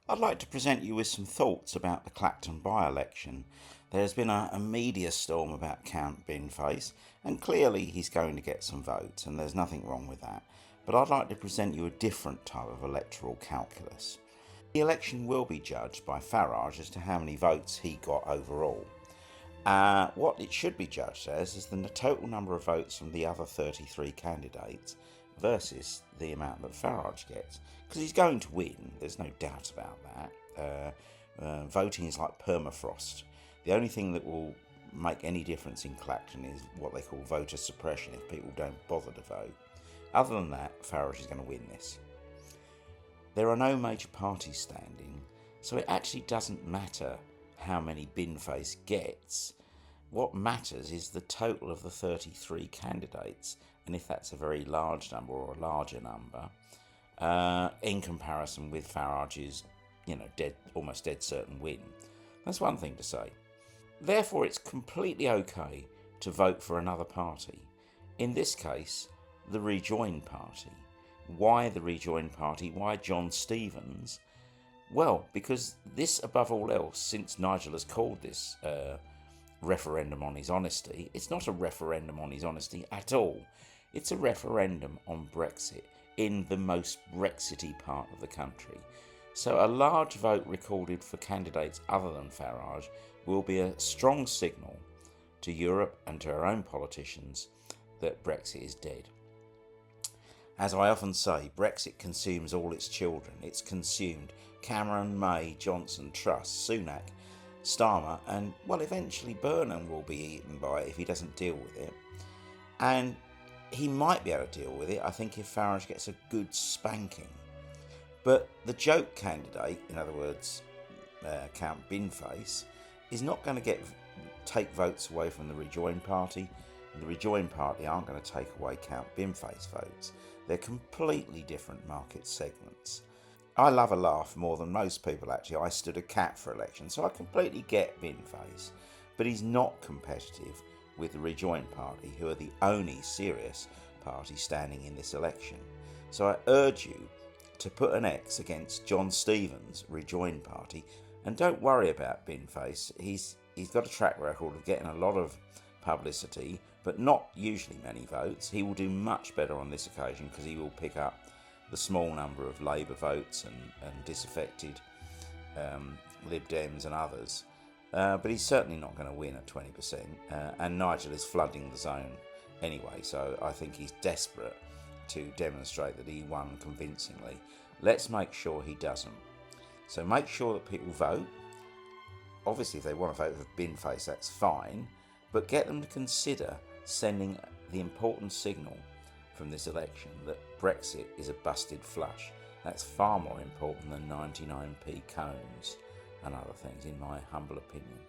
I'd like to present you with some thoughts about the Clacton by-election. There's been a media storm about Count Binface, and clearly he's going to get some votes, and there's nothing wrong with that. But I'd like to present you a different type of electoral calculus. The election will be judged by Farage as to how many votes he got overall. What it should be judged as is the total number of votes from the other 33 candidates versus the amount that Farage gets. Because he's going to win, there's no doubt about that. Voting is like permafrost. The only thing that will make any difference in Clacton is what they call voter suppression if people don't bother to vote. Other than that, Farage is going to win this. There are no major parties standing, so it actually doesn't matter how many Binface gets. What matters is the total of the 33 candidates, and if that's a very large number or a larger number, in comparison with Farage's, almost dead certain win. That's one thing to say. Therefore, it's completely okay to vote for another party. In this case, the Rejoin Party. Why the Rejoin Party? Why John Stevens? Well, because this, above all else, since Nigel has called this referendum on his honesty, it's not a referendum on his honesty at all. It's a referendum on Brexit in the most Brexity part of the country. So a large vote recorded for candidates other than Farage will be a strong signal to Europe and to our own politicians that Brexit is dead. As I often say, Brexit consumes all its children. It's consumed Cameron, May, Johnson, Truss, Sunak, Starmer, and, well, eventually Burnham will be eaten by it if he doesn't deal with it. And he might be able to deal with it, I think, if Farage gets a good spanking. But the joke candidate, in other words, Count Binface, is not going to take votes away from the Rejoin Party. The Rejoin Party aren't going to take away Count Binface votes. They're completely different market segments. I love a laugh more than most people, actually. I stood a cat for election, so I completely get Binface. But he's not competitive with the Rejoin Party, who are the only serious party standing in this election. So I urge you to put an X against John Stevens' Rejoin Party, and don't worry about Binface. He's got a track record of getting a lot of publicity, but not usually many votes. He will do much better on this occasion because he will pick up the small number of Labour votes and disaffected Lib Dems and others. But he's certainly not going to win at 20%. And Nigel is flooding the zone anyway, so I think he's desperate to demonstrate that he won convincingly. Let's make sure he doesn't. So make sure that people vote. Obviously, if they want to vote for Binface, that's fine. But get them to consider sending the important signal from this election that Brexit is a busted flush. That's far more important than 99p cones and other things, in my humble opinion.